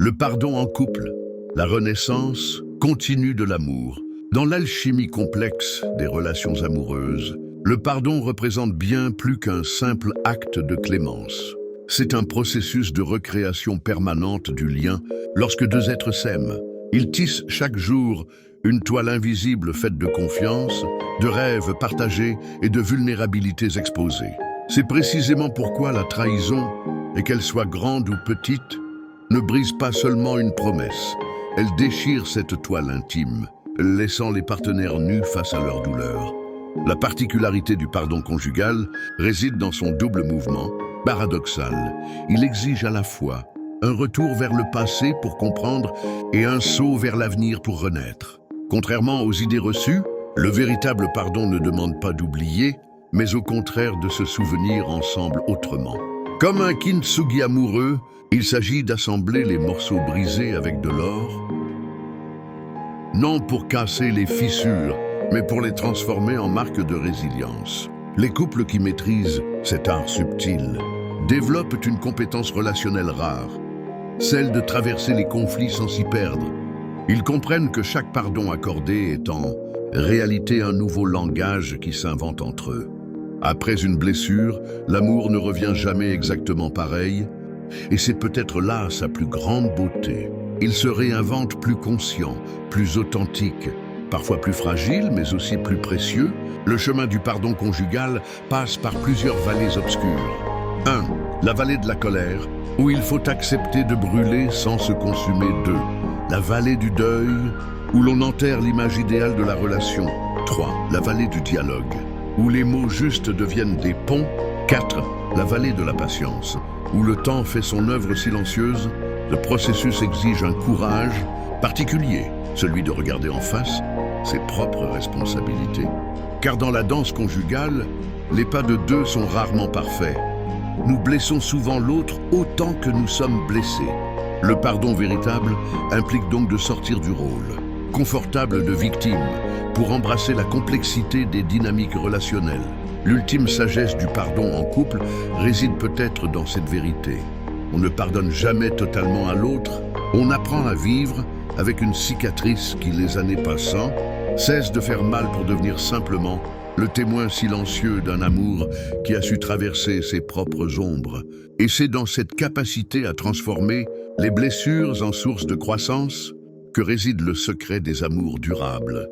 Le pardon en couple, la renaissance continue de l'amour. Dans l'alchimie complexe des relations amoureuses, le pardon représente bien plus qu'un simple acte de clémence. C'est un processus de recréation permanente du lien lorsque deux êtres s'aiment. Ils tissent chaque jour une toile invisible faite de confiance, de rêves partagés et de vulnérabilités exposées. C'est précisément pourquoi la trahison, et qu'elle soit grande ou petite, ne brise pas seulement une promesse. Elle déchire cette toile intime, laissant les partenaires nus face à leur douleur. La particularité du pardon conjugal réside dans son double mouvement, paradoxal. Il exige à la fois un retour vers le passé pour comprendre et un saut vers l'avenir pour renaître. Contrairement aux idées reçues, le véritable pardon ne demande pas d'oublier, mais au contraire de se souvenir ensemble autrement. Comme un kintsugi amoureux, il s'agit d'assembler les morceaux brisés avec de l'or, non pour casser les fissures, mais pour les transformer en marque de résilience. Les couples qui maîtrisent cet art subtil développent une compétence relationnelle rare, celle de traverser les conflits sans s'y perdre. Ils comprennent que chaque pardon accordé est en réalité un nouveau langage qui s'invente entre eux. Après une blessure, l'amour ne revient jamais exactement pareil, et c'est peut-être là sa plus grande beauté. Il se réinvente plus conscient, plus authentique, parfois plus fragile, mais aussi plus précieux. Le chemin du pardon conjugal passe par plusieurs vallées obscures. 1. La vallée de la colère, où il faut accepter de brûler sans se consumer. 2. La vallée du deuil, où l'on enterre l'image idéale de la relation. 3. La vallée du dialogue, où les mots justes deviennent des ponts. 4. La vallée de la patience, où le temps fait son œuvre silencieuse. Le processus exige un courage particulier, celui de regarder en face ses propres responsabilités. Car dans la danse conjugale, les pas de deux sont rarement parfaits. Nous blessons souvent l'autre autant que nous sommes blessés. Le pardon véritable implique donc de sortir du rôle confortable de victime pour embrasser la complexité des dynamiques relationnelles. L'ultime sagesse du pardon en couple réside peut-être dans cette vérité. On ne pardonne jamais totalement à l'autre, on apprend à vivre avec une cicatrice qui, les années passant, cesse de faire mal pour devenir simplement le témoin silencieux d'un amour qui a su traverser ses propres ombres. Et c'est dans cette capacité à transformer les blessures en source de croissance que réside le secret des amours durables.